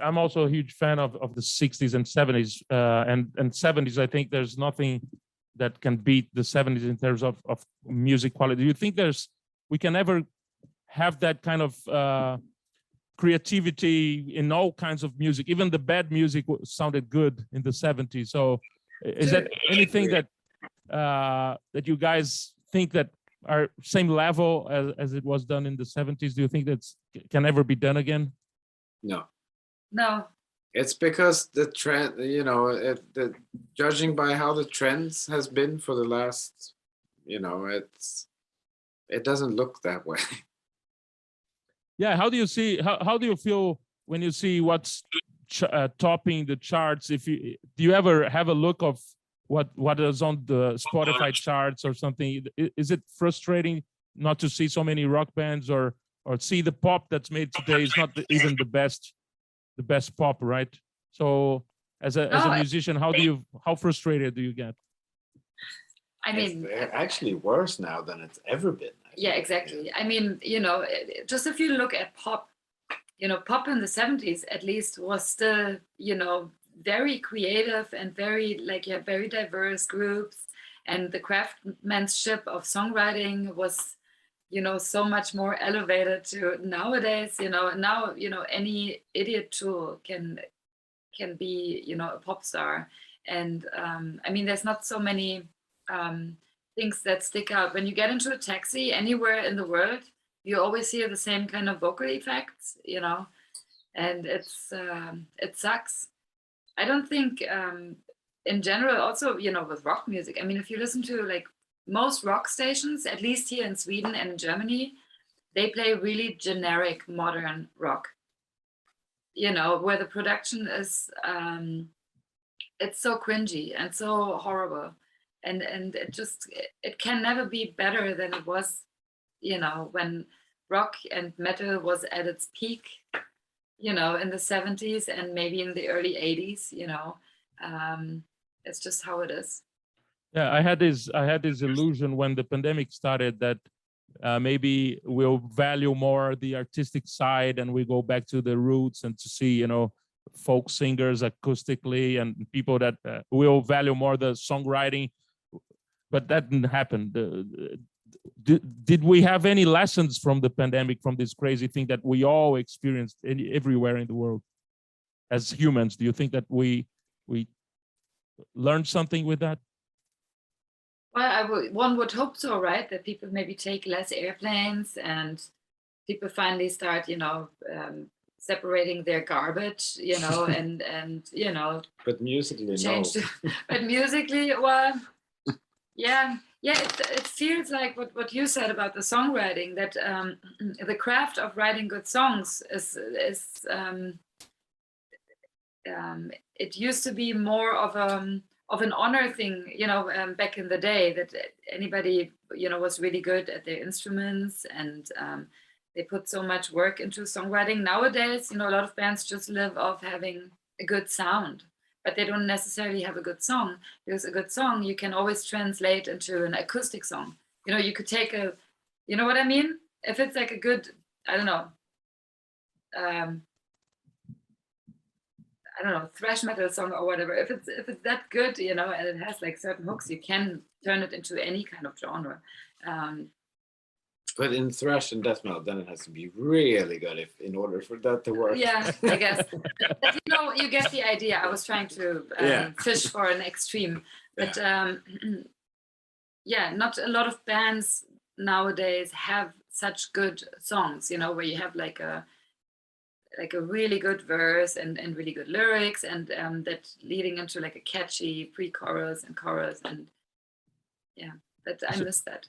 I'm also a huge fan of the 60s and 70s, and 70s. I think there's nothing that can beat the 70s in terms of music quality. Do you think we can ever have that kind of creativity in all kinds of music? Even the bad music sounded good in the 70s. So is that anything that that you guys think that are same level as it was done in the 70s? Do you think that can ever be done again? No. It's because the trend, judging by how the trends has been for the last, it doesn't look that way. Yeah. How do you see? How do you feel when you see what's topping the charts? Do you ever have a look of what is on the Spotify charts or something? Is it frustrating not to see so many rock bands, or see the pop that's made today is not even the best pop, right? So as a musician, how frustrated do you get? I mean, it's actually worse now than it's ever been. Yeah, exactly. I mean, just if you look at pop, pop in the 70s at least was still, very creative and very, you have very diverse groups, and the craftsmanship of songwriting was, so much more elevated to nowadays. Now, any idiot tool can be, a pop star. And I mean, there's not so many things that stick out. When you get into a taxi anywhere in the world, you always hear the same kind of vocal effects, and it sucks. I don't think in general, also, with rock music, I mean, if you listen to most rock stations, at least here in Sweden and in Germany, they play really generic modern rock, where the production is, it's so cringy and so horrible. And it can never be better than it was, when rock and metal was at its peak, in the 70s and maybe in the early 80s. It's just how it is. Yeah, I had this illusion when the pandemic started that maybe we'll value more the artistic side, and we go back to the roots and to see, folk singers acoustically and people that will value more the songwriting. But that didn't happen. Did we have any lessons from the pandemic, from this crazy thing that we all experienced everywhere in the world as humans? Do you think that we learned something with that? Well, one would hope so, right? That people maybe take less airplanes and people finally start, separating their garbage, and But musically, change. no. But musically, well, yeah. It feels like what you said about the songwriting, that the craft of writing good songs is it used to be more of an honor thing, back in the day, that anybody, was really good at their instruments, and they put so much work into songwriting. Nowadays, a lot of bands just live off having a good sound, but they don't necessarily have a good song, because a good song you can always translate into an acoustic song. You could take you know what I mean? If it's like a good, I don't know, thrash metal song or whatever, if it's that good, and it has certain hooks, you can turn it into any kind of genre. But in thrash and death metal, then it has to be really good in order for that to work. Yeah, I guess. But, you get the idea. I was trying to fish for an extreme, but not a lot of bands nowadays have such good songs, where you have a really good verse and really good lyrics, and that leading into a catchy pre-chorus and chorus, and but I miss that.